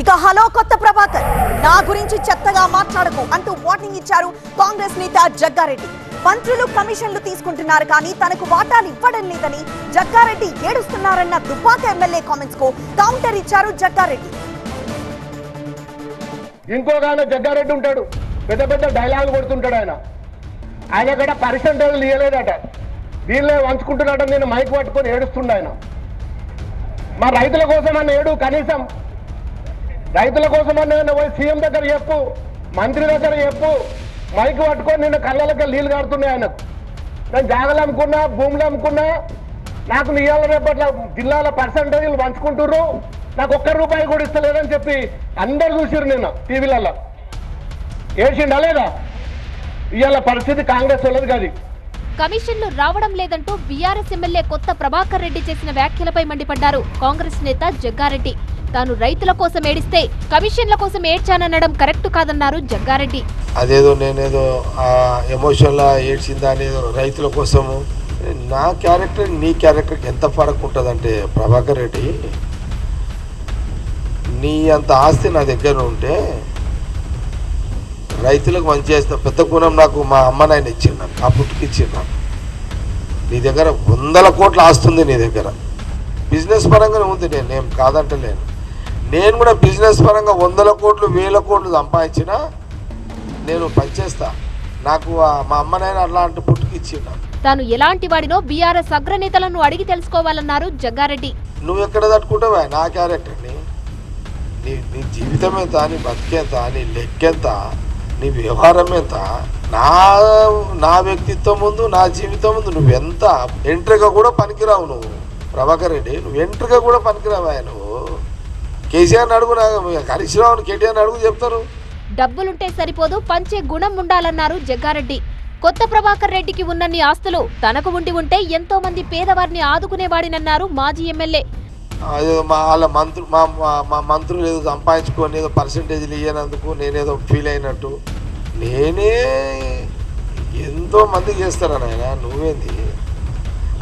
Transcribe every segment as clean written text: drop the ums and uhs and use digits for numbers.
ఇక హలో కొత్త ప్రభాకర్ నా గురించి చెత్తగా మాట్లాడకు అంటూ వార్నింగ్ ఇచ్చారు కాంగ్రెస్ నేత జగ్గారెడ్డి. మంత్రులు కమిషన్లు తీసుకుంటున్నారు కానీ తనకు వాటాలు ఇవ్వడం లేదని జగ్గారెడ్డి ఏడుస్తున్నారన్న దుబ్బాక ఎమ్మెల్యే కామెంట్స్ కు కౌంటర్ ఇచ్చారు జగ్గారెడ్డి. ఇంకోగానే జగ్గారెడ్డి ఉంటాడు, పెద్ద పెద్ద డైలాగులు కొడుతుంటాడు. ఆయన కూడా పర్సెంటేజ్లు ఇవ్వలేదట, వీళ్ళే వంచుకుంటున్నాడ. నేను మైక్ పట్టుకొని ఏడుస్తుండ. ఆయన మా రైతుల కోసం అన్న ఏడు, కనీసం రైతుల కోసం అన్న పోయి సీఎం దగ్గర చెప్పు, మంత్రి దగ్గర చెప్పు. మైక్ పట్టుకొని నిన్న కళ్ళలకి నీళ్ళు కాడుతున్నాయి ఆయనకు. నేను జాగలు అమ్ముకున్నా, భూములు అమ్ముకున్నా, నాకు ఇవాళ రేపట్ల జిల్లాల పర్సెంటేజ్లు పంచుకుంటుర్రు, నాకు ఒక్క రూపాయి కూడా ఇస్తలేదని చెప్పి అందరు చూసిరు నిన్న టీవీలలో. ఏడ్చిండా లేదా? ఇవాళ పరిస్థితి కాంగ్రెస్ వాళ్ళది కాదు. కమిషన్లు రావడం లేదంటూ బీఆర్ఎస్ ఎమ్మెల్యే కొత్త ప్రభాకర్ రెడ్డి చేసిన వ్యాఖ్యలపై మండిపడ్డారు కాంగ్రెస్ నేత జగ్గారెడ్డి. తాను రైతుల కోసం ఏడిస్తే కమిషన్ల కోసం ఏడ్చాననడం కరెక్ట్ కాదన్నారు జగ్గారెడ్డి. అదేదో నేనేదో ఎమోషన్లా ఏడ్చిందా అనేదో రైతుల కోసము. నా క్యారెక్టర్ నీ క్యారెక్టర్కి ఎంత ఫరక్ ఉంటుందంటే ప్రభాకర్ రెడ్డి, నీ అంత ఆస్తి నా దగ్గర ఉంటే రైతులకు మంచి చేస్తా. పెద్ద గుణం నాకు మా అమ్మ నాయన ఇచ్చిండు, ఆ పుట్టుకి ఇచ్చిండు. నీ దగ్గర 100 కోట్ల ఆస్తుంది, నీ దగ్గర బిజినెస్ పరంగానే ఉంది. నేనేం కాదంటలేను. నేను కూడా బిజినెస్ పరంగా 100 కోట్లు 1000 కోట్లు సంపాదించినా నేను పనిచేస్తా. నాకు మా అమ్మ నాయన అలాంటి పుట్టుకి ఇచ్చిండు. తాను ఎలాంటి వాడినో బీఆర్ఎస్ అగ్రనేతలను అడిగి తెలుసుకోవాలన్నారు జగ్గారెడ్డి. నువ్వు ఎక్కడ తట్టుకుంటావా నా క్యారెక్టర్ని? నీ జీవితం ఎంత, నీ బతికెంత, నీ లెక్కెంత, నీ వ్యవహారం ఎంత, నా వ్యక్తిత్వం ముందు, నా జీవితం ముందు నువ్వెంత ఎంట్రీగా కూడా పనికిరావు. నువ్వు ప్రభాకర్ రెడ్డి, నువ్వు ఎంట్రీగా కూడా పనికిరావా? నువ్వు కేసీఆర్ని అడుగు, హరీష్ రావుని, కేటీఆర్ని అడుగు, చెప్తారు. డబ్బులుంటే సరిపోదు, పంచే గుణం ఉండాలన్నారు జగ్గారెడ్డి. కొత్త ప్రభాకర్ రెడ్డికి ఉన్నన్ని ఆస్తులు తనకు ఉంటే ఎంతో మంది పేదవారిని ఆదుకునేవాడినన్నారు మాజీ ఎమ్మెల్యే. వాళ్ళ మా మంత్రులు ఏదో సంపాదించుకొని ఏదో పర్సంటేజ్లు ఇవ్వనందుకు నేనేదో ఫీల్ అయినట్టు. నేనే ఎంతో మందికి చేస్తారా నాయన, నువ్వేంది?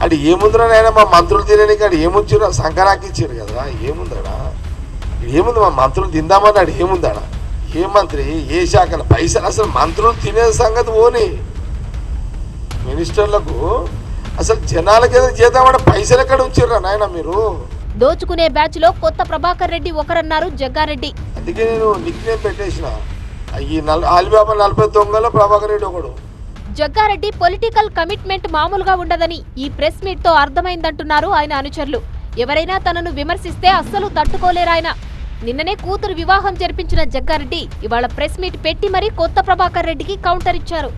అది ఏముందిరా నాయన? మా మంత్రులు తినడానికి అది ఏముంచిరా? సంకరాకి ఇచ్చారు కదా, ఏముందాడా? ఏముంది? మా మంత్రులు తిందామన్నాడు, ఏముందాడా? ఏ మంత్రి, ఏ శాఖల పైసలు? అసలు మంత్రులు తినే సంగతి పోని, మినిస్టర్లకు అసలు జనాలకి ఏదో చేద్దామంటే పైసలు ఎక్కడ ఉంచారా నాయన మీరు? దోచుకునే బ్యాచ్ లో కొత్త ప్రభాకర్ రెడ్డి ఒకరన్నారు జగ్గారెడ్డి. అందుకే నేను నిక్నేమ్ పెట్టేసిన, ఈ ఆలిబాబా 40 దొంగలో ప్రభాకర్ రెడ్డి ఒకడు. జగ్గారెడ్డి పొలిటికల్ కమిట్మెంట్ మామూలుగా ఉండదని ఈ ప్రెస్ మీట్ తో అర్థమైందంటున్నారు ఆయన అనుచరులు. ఎవరైనా తనను విమర్శిస్తే అస్సలు తట్టుకోలేరాయన. నిన్ననే కూతురు వివాహం జరిపించిన జగ్గారెడ్డి ఇవాళ ప్రెస్ మీట్ పెట్టి మరీ కొత్త ప్రభాకర్ రెడ్డికి కౌంటర్ ఇచ్చారు.